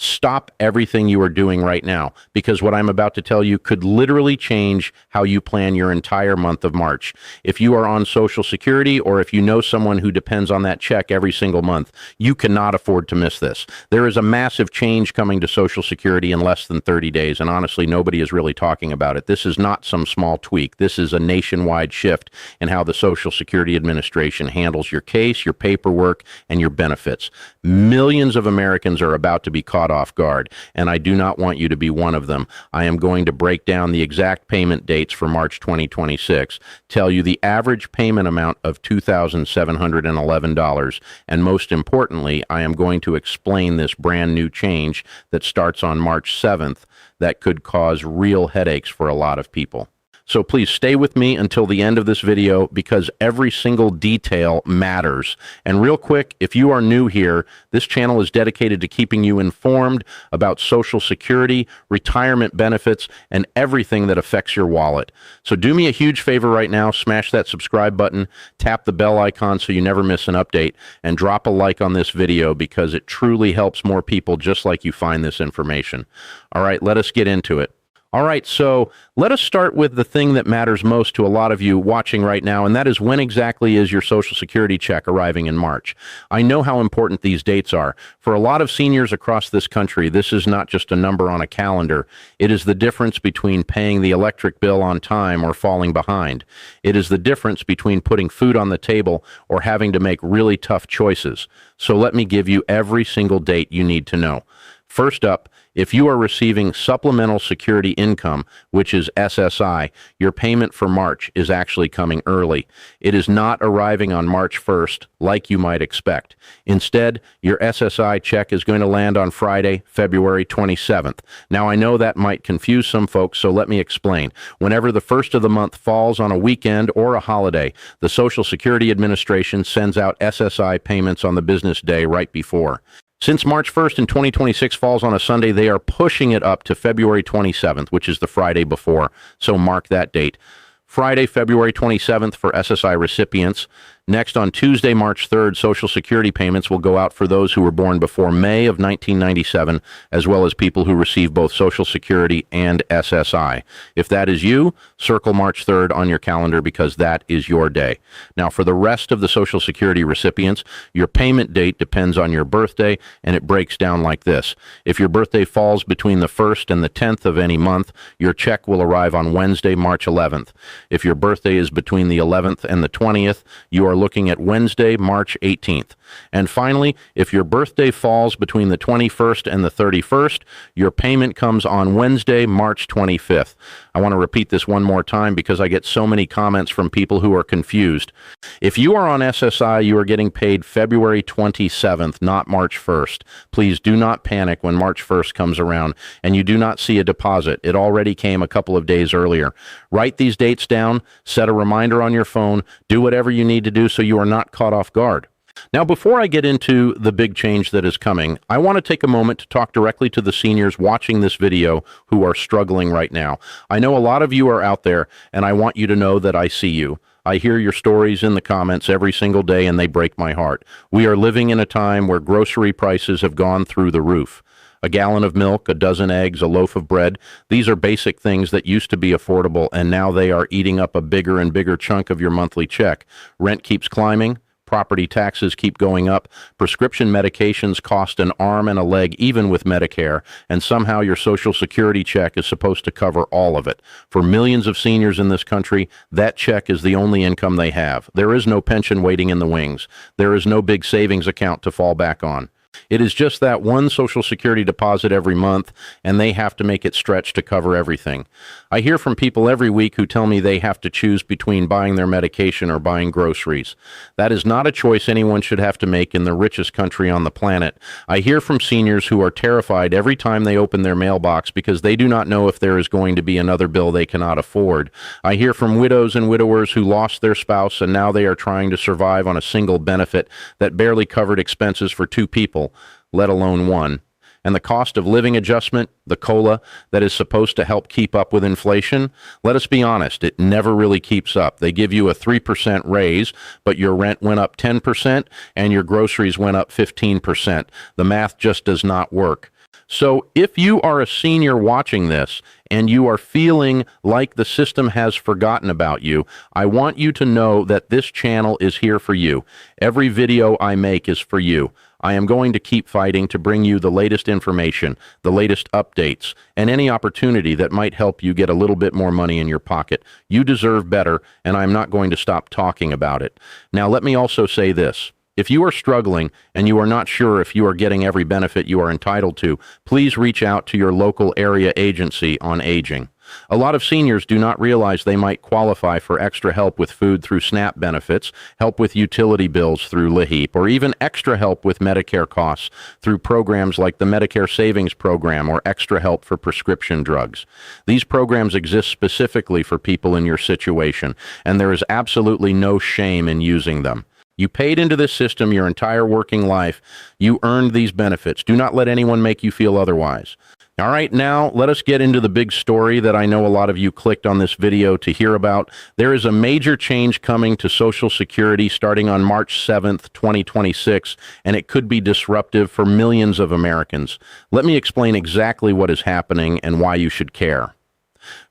stop everything you are doing right now, because what I'm about to tell you could literally change how you plan your entire month of March. If you are on Social Security, or if you know someone who depends on that check every single month, you cannot afford to miss this. There is a massive change coming to Social Security in less than 30 days, and honestly, nobody is really talking about it. This is not some small tweak. This is a nationwide shift in how the Social Security Administration handles your case, your paperwork, and your benefits. Millions of Americans are about to be caught off guard, and I do not want you to be one of them. I am going to break down the exact payment dates for March 2026, tell you the average payment amount of $2,711, and most importantly, I am going to explain this brand new change that starts on March 7th that could cause real headaches for a lot of people. So please stay with me until the end of this video, because every single detail matters. And real quick, if you are new here, this channel is dedicated to keeping you informed about Social Security, retirement benefits, and everything that affects your wallet. So do me a huge favor right now, smash that subscribe button, tap the bell icon so you never miss an update, and drop a like on this video, because it truly helps more people just like you find this information. All right, let us get into it. All right, so let us start with the thing that matters most to a lot of you watching right now, and that is, when exactly is your Social Security check arriving in March? I know how important these dates are. For a lot of seniors across this country, this is not just a number on a calendar. It is the difference between paying the electric bill on time or falling behind. It is the difference between putting food on the table or having to make really tough choices. So let me give you every single date you need to know. First up, if you are receiving Supplemental Security Income, which is SSI, your payment for March is actually coming early. It is not arriving on March 1st like you might expect. Instead, your SSI check is going to land on Friday, February 27th. Now, I know that might confuse some folks, so let me explain. Whenever the first of the month falls on a weekend or a holiday, the Social Security Administration sends out SSI payments on the business day right before. Since March 1st in 2026 falls on a Sunday, they are pushing it up to February 27th, which is the Friday before, so mark that date. Friday, February 27th for SSI recipients. Next, on Tuesday, March 3rd, Social Security payments will go out for those who were born before May of 1997, as well as people who receive both Social Security and SSI. If that is you, circle March 3rd on your calendar, because that is your day. Now, for the rest of the Social Security recipients, your payment date depends on your birthday, and it breaks down like this. If your birthday falls between the 1st and the 10th of any month, your check will arrive on Wednesday, March 11th. If your birthday is between the 11th and the 20th, you are looking at Wednesday, March 18th. And finally, if your birthday falls between the 21st and the 31st, your payment comes on Wednesday, March 25th. I want to repeat this one more time because I get so many comments from people who are confused. If you are on SSI, you are getting paid February 27th, not March 1st. Please do not panic when March 1st comes around and you do not see a deposit. It already came a couple of days earlier. Write these dates down, set a reminder on your phone, do whatever you need to do so you are not caught off guard. Now, before I get into the big change that is coming, I want to take a moment to talk directly to the seniors watching this video who are struggling right now. I know a lot of you are out there, and I want you to know that I see you. I hear your stories in the comments every single day, and they break my heart. We are living in a time where grocery prices have gone through the roof. A gallon of milk, a dozen eggs, a loaf of bread. These are basic things that used to be affordable, and now they are eating up a bigger and bigger chunk of your monthly check. Rent keeps climbing. Property taxes keep going up. Prescription medications cost an arm and a leg even with Medicare, and somehow your Social Security check is supposed to cover all of it. For millions of seniors in this country, that check is the only income they have. There is no pension waiting in the wings. There is no big savings account to fall back on. It is just that one Social Security deposit every month, and they have to make it stretch to cover everything. I hear from people every week who tell me they have to choose between buying their medication or buying groceries. That is not a choice anyone should have to make in the richest country on the planet. I hear from seniors who are terrified every time they open their mailbox because they do not know if there is going to be another bill they cannot afford. I hear from widows and widowers who lost their spouse and now they are trying to survive on a single benefit that barely covered expenses for two people, let alone one. And the cost of living adjustment, the COLA, that is supposed to help keep up with inflation, let us be honest, it never really keeps up. They give you a 3% raise, but your rent went up 10% and your groceries went up 15%. The math just does not work. So if you are a senior watching this and you are feeling like the system has forgotten about you, I want you to know that this channel is here for you. Every video I make is for you. I am going to keep fighting to bring you the latest information, the latest updates, and any opportunity that might help you get a little bit more money in your pocket. You deserve better, and I'm not going to stop talking about it. Now, let me also say this. If you are struggling and you are not sure if you are getting every benefit you are entitled to, please reach out to your local area agency on aging. A lot of seniors do not realize they might qualify for extra help with food through SNAP benefits, help with utility bills through LIHEAP, or even extra help with Medicare costs through programs like the Medicare Savings Program or extra help for prescription drugs. These programs exist specifically for people in your situation, and there is absolutely no shame in using them. You paid into this system your entire working life. You earned these benefits. Do not let anyone make you feel otherwise. All right, now let us get into the big story that I know a lot of you clicked on this video to hear about. There is a major change coming to Social Security starting on March 7th, 2026, and it could be disruptive for millions of Americans. Let me explain exactly what is happening and why you should care.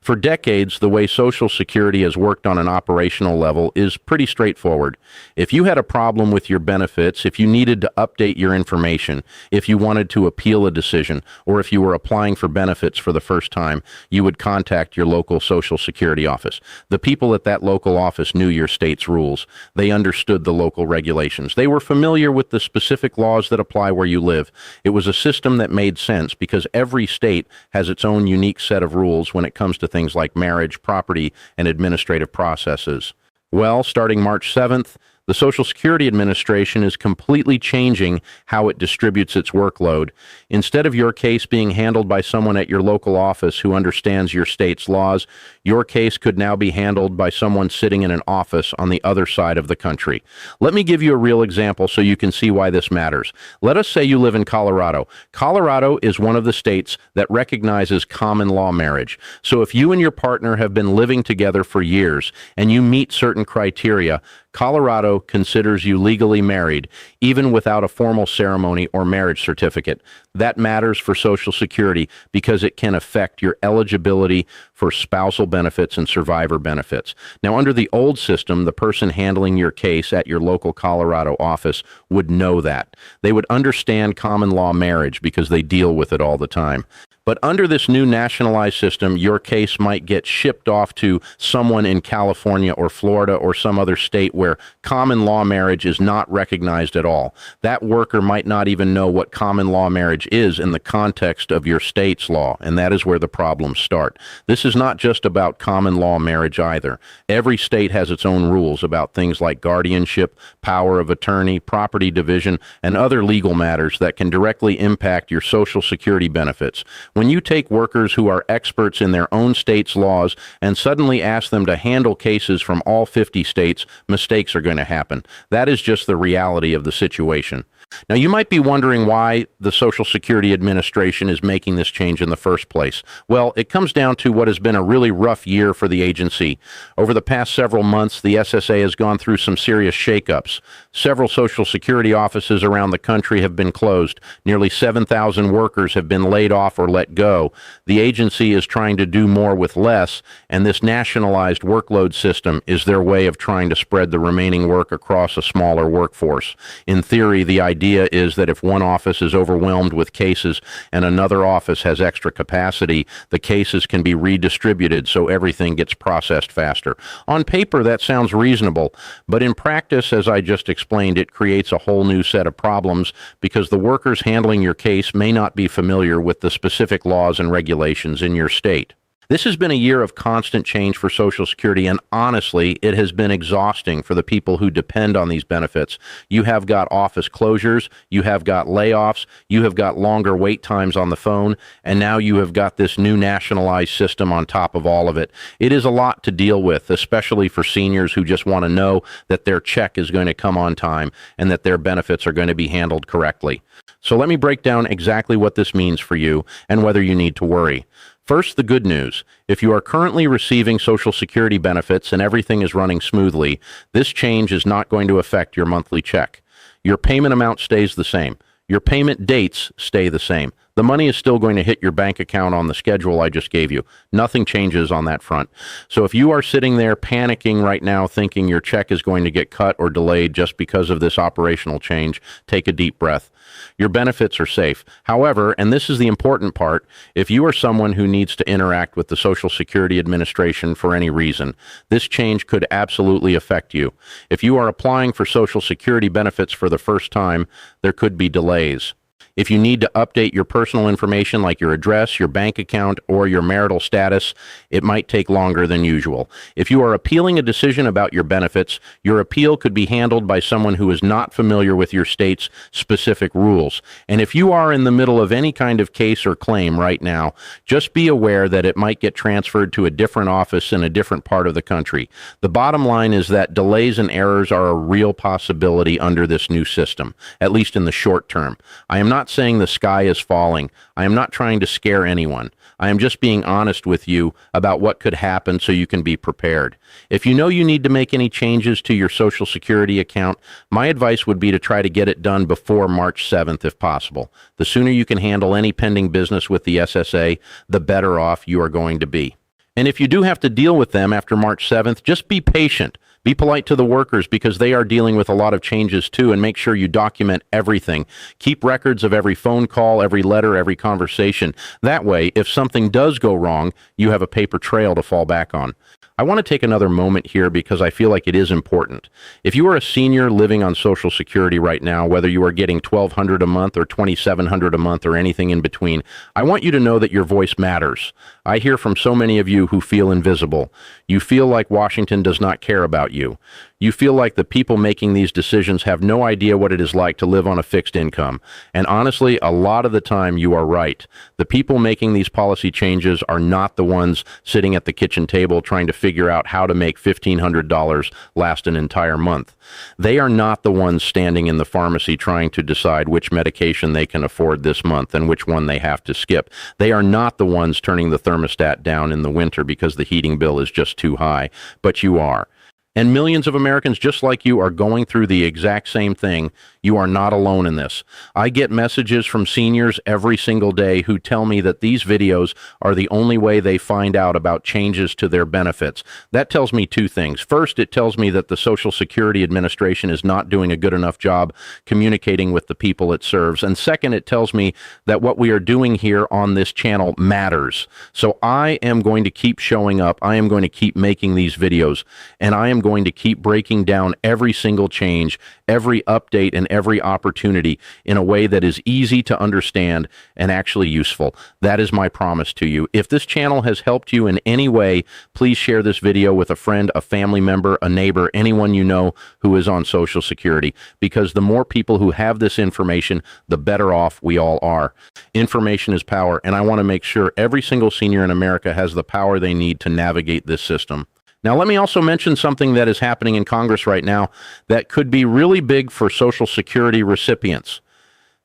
For decades, the way Social Security has worked on an operational level is pretty straightforward. If you had a problem with your benefits, if you needed to update your information, if you wanted to appeal a decision, or if you were applying for benefits for the first time, you would contact your local Social Security office. The people at that local office knew your state's rules. They understood the local regulations. They were familiar with the specific laws that apply where you live. It was a system that made sense because every state has its own unique set of rules when it comes to things like marriage, property, and administrative processes. Well, starting March 7th, the Social Security Administration is completely changing how it distributes its workload. Instead of your case being handled by someone at your local office who understands your state's laws, your case could now be handled by someone sitting in an office on the other side of the country. Let me give you a real example so you can see why this matters. Let us say you live in Colorado. Colorado is one of the states that recognizes common law marriage. So if you and your partner have been living together for years and you meet certain criteria, Colorado considers you legally married, even without a formal ceremony or marriage certificate. That matters for Social Security because it can affect your eligibility for spousal benefits and survivor benefits. Now, under the old system, the person handling your case at your local Colorado office would know that. They would understand common law marriage because they deal with it all the time. But under this new nationalized system, your case might get shipped off to someone in California or Florida or some other state where common law marriage is not recognized at all. That worker might not even know what common law marriage is in the context of your state's law, and that is where the problems start. This is not just about common law marriage either. Every state has its own rules about things like guardianship, power of attorney, property division, and other legal matters that can directly impact your Social Security benefits. When you take workers who are experts in their own state's laws and suddenly ask them to handle cases from all 50 states, mistakes are going to happen. That is just the reality of the situation. Now, you might be wondering why the Social Security Administration is making this change in the first place. Well, it comes down to what has been a really rough year for the agency. Over the past several months, the SSA has gone through some serious shakeups. Several Social Security offices around the country have been closed. Nearly 7,000 workers have been laid off or let go. The agency is trying to do more with less, and this nationalized workload system is their way of trying to spread the remaining work across a smaller workforce. In theory, the idea is that if one office is overwhelmed with cases and another office has extra capacity, the cases can be redistributed so everything gets processed faster. On paper, that sounds reasonable, but in practice, as I just explained, it creates a whole new set of problems because the workers handling your case may not be familiar with the specific laws and regulations in your state. This has been a year of constant change for Social Security, and honestly, it has been exhausting for the people who depend on these benefits. You have got office closures, you have got layoffs, you have got longer wait times on the phone, and now you have got this new nationalized system on top of all of it. It is a lot to deal with, especially for seniors who just want to know that their check is going to come on time and that their benefits are going to be handled correctly. So let me break down exactly what this means for you and whether you need to worry. First, the good news. If you are currently receiving Social Security benefits and everything is running smoothly, this change is not going to affect your monthly check. Your payment amount stays the same. Your payment dates stay the same. The the money is still going to hit your bank account on the schedule I just gave you. Nothing changes on that front. So if you are sitting there panicking right now thinking your check is going to get cut or delayed just because of this operational change, take a deep breath. Your benefits are safe. However, and this is the important part, if you are someone who needs to interact with the Social Security Administration for any reason, this change could absolutely affect you. If you are applying for Social Security benefits for the first time, there could be delays. If you need to update your personal information like your address, your bank account, or your marital status, it might take longer than usual. If you are appealing a decision about your benefits, your appeal could be handled by someone who is not familiar with your state's specific rules. And if you are in the middle of any kind of case or claim right now, just be aware that it might get transferred to a different office in a different part of the country. The bottom line is that delays and errors are a real possibility under this new system, at least in the short term. I am not saying the sky is falling. I am not trying to scare anyone. I am just being honest with you about what could happen so you can be prepared. If you know you need to make any changes to your Social Security account, my advice would be to try to get it done before March 7th if possible. The sooner you can handle any pending business with the SSA, the better off you are going to be. And if you do have to deal with them after March 7th, just be patient. Be polite to the workers because they are dealing with a lot of changes too, and make sure you document everything. Keep records of every phone call, every letter, every conversation. That way, if something does go wrong, you have a paper trail to fall back on. I want to take another moment here because I feel like it is important. If you are a senior living on Social Security right now, whether you are getting $1,200 a month or $2,700 a month or anything in between, I want you to know that your voice matters. I hear from so many of you who feel invisible. You feel like Washington does not care about you. You feel like the people making these decisions have no idea what it is like to live on a fixed income. And honestly, a lot of the time you are right. The people making these policy changes are not the ones sitting at the kitchen table trying to figure out how to make $1,500 last an entire month. They are not the ones standing in the pharmacy trying to decide which medication they can afford this month and which one they have to skip. They are not the ones turning the thermostat down in the winter because the heating bill is just too high, but you are. And millions of Americans just like you are going through the exact same thing. You are not alone in this. I get messages from seniors every single day who tell me that these videos are the only way they find out about changes to their benefits. That tells me two things. First, it tells me that the Social Security Administration is not doing a good enough job communicating with the people it serves. And second, it tells me that what we are doing here on this channel matters. So I am going to keep showing up. I am going to keep making these videos, and I am going to keep breaking down every single change, every update, and every opportunity in a way that is easy to understand and actually useful. That is my promise to you. If this channel has helped you in any way, please share this video with a friend, a family member, a neighbor, anyone you know who is on Social Security, because the more people who have this information, the better off we all are. Information is power, and I want to make sure every single senior in America has the power they need to navigate this system. Now, let me also mention something that is happening in Congress right now that could be really big for Social Security recipients.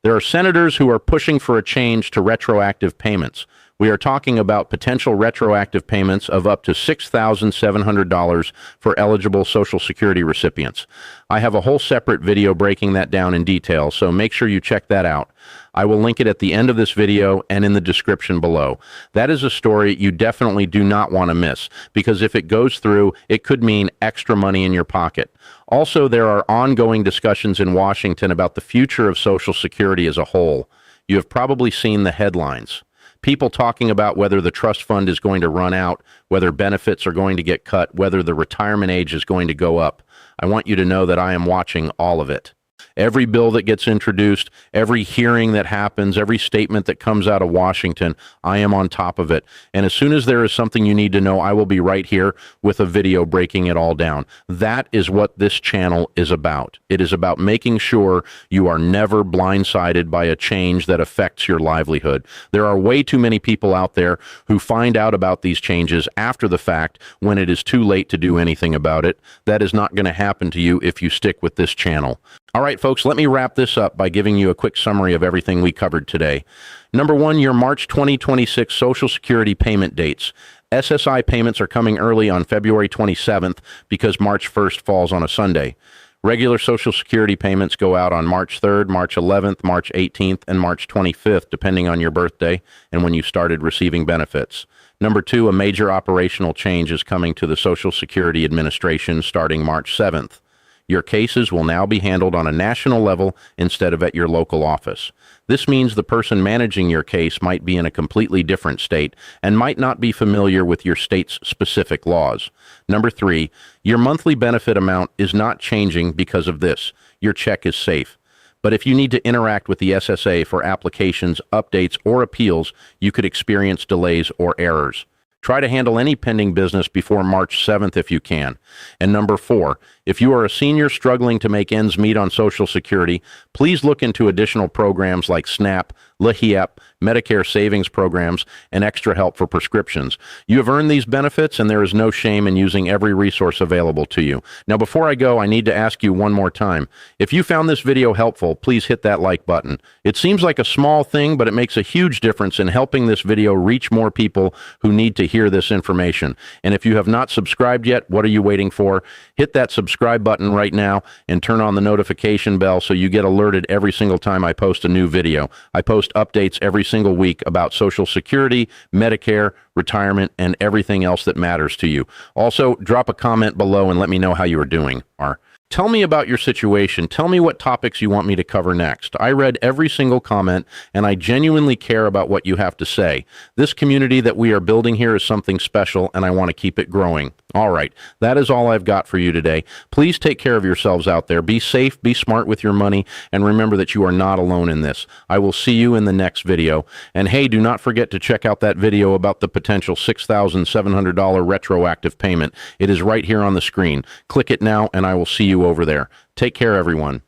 There are senators who are pushing for a change to retroactive payments. We are talking about potential retroactive payments of up to $6,700 for eligible Social Security recipients. I have a whole separate video breaking that down in detail, so make sure you check that out. I will link it at the end of this video and in the description below. That is a story you definitely do not want to miss, because if it goes through, it could mean extra money in your pocket. Also, there are ongoing discussions in Washington about the future of Social Security as a whole. You have probably seen the headlines. People talking about whether the trust fund is going to run out, whether benefits are going to get cut, whether the retirement age is going to go up. I want you to know that I am watching all of it. Every bill that gets introduced, every hearing that happens, every statement that comes out of Washington, I am on top of it. And as soon as there is something you need to know, I will be right here with a video breaking it all down. That is what this channel is about. It is about making sure you are never blindsided by a change that affects your livelihood. There are way too many people out there who find out about these changes after the fact when it is too late to do anything about it. That is not going to happen to you if you stick with this channel. All right, folks, let me wrap this up by giving you a quick summary of everything we covered today. Number one, your March 2026 Social Security payment dates. SSI payments are coming early on February 27th because March 1st falls on a Sunday. Regular Social Security payments go out on March 3rd, March 11th, March 18th, and March 25th, depending on your birthday and when you started receiving benefits. Number two, a major operational change is coming to the Social Security Administration starting March 7th. Your cases will now be handled on a national level instead of at your local office. This means the person managing your case might be in a completely different state and might not be familiar with your state's specific laws. Number three, your monthly benefit amount is not changing because of this. Your check is safe. But if you need to interact with the SSA for applications, updates, or appeals, you could experience delays or errors. Try to handle any pending business before March 7th if you can. And number four, if you are a senior struggling to make ends meet on Social Security, please look into additional programs like SNAP, LIHIAP, Medicare savings programs, and extra help for prescriptions. You have earned these benefits, and there is no shame in using every resource available to you. Now, before I go, I need to ask you one more time. If you found this video helpful, please hit that like button. It seems like a small thing, but it makes a huge difference in helping this video reach more people who need to hear this information. And if you have not subscribed yet, what are you waiting for? Hit that subscribe button right now and turn on the notification bell so you get alerted every single time I post a new video. I post updates every single week about Social Security, Medicare, retirement, and everything else that matters to you. Also, drop a comment below and let me know how you are doing. Tell me about your situation. Tell me what topics you want me to cover next. I read every single comment, and I genuinely care about what you have to say. This community that we are building here is something special, and I want to keep it growing. All right, that is all I've got for you today. Please take care of yourselves out there. Be safe, be smart with your money, and remember that you are not alone in this. I will see you in the next video. And hey, do not forget to check out that video about the potential $6,700 retroactive payment. It is right here on the screen. Click it now, and I will see you over there. Take care, everyone.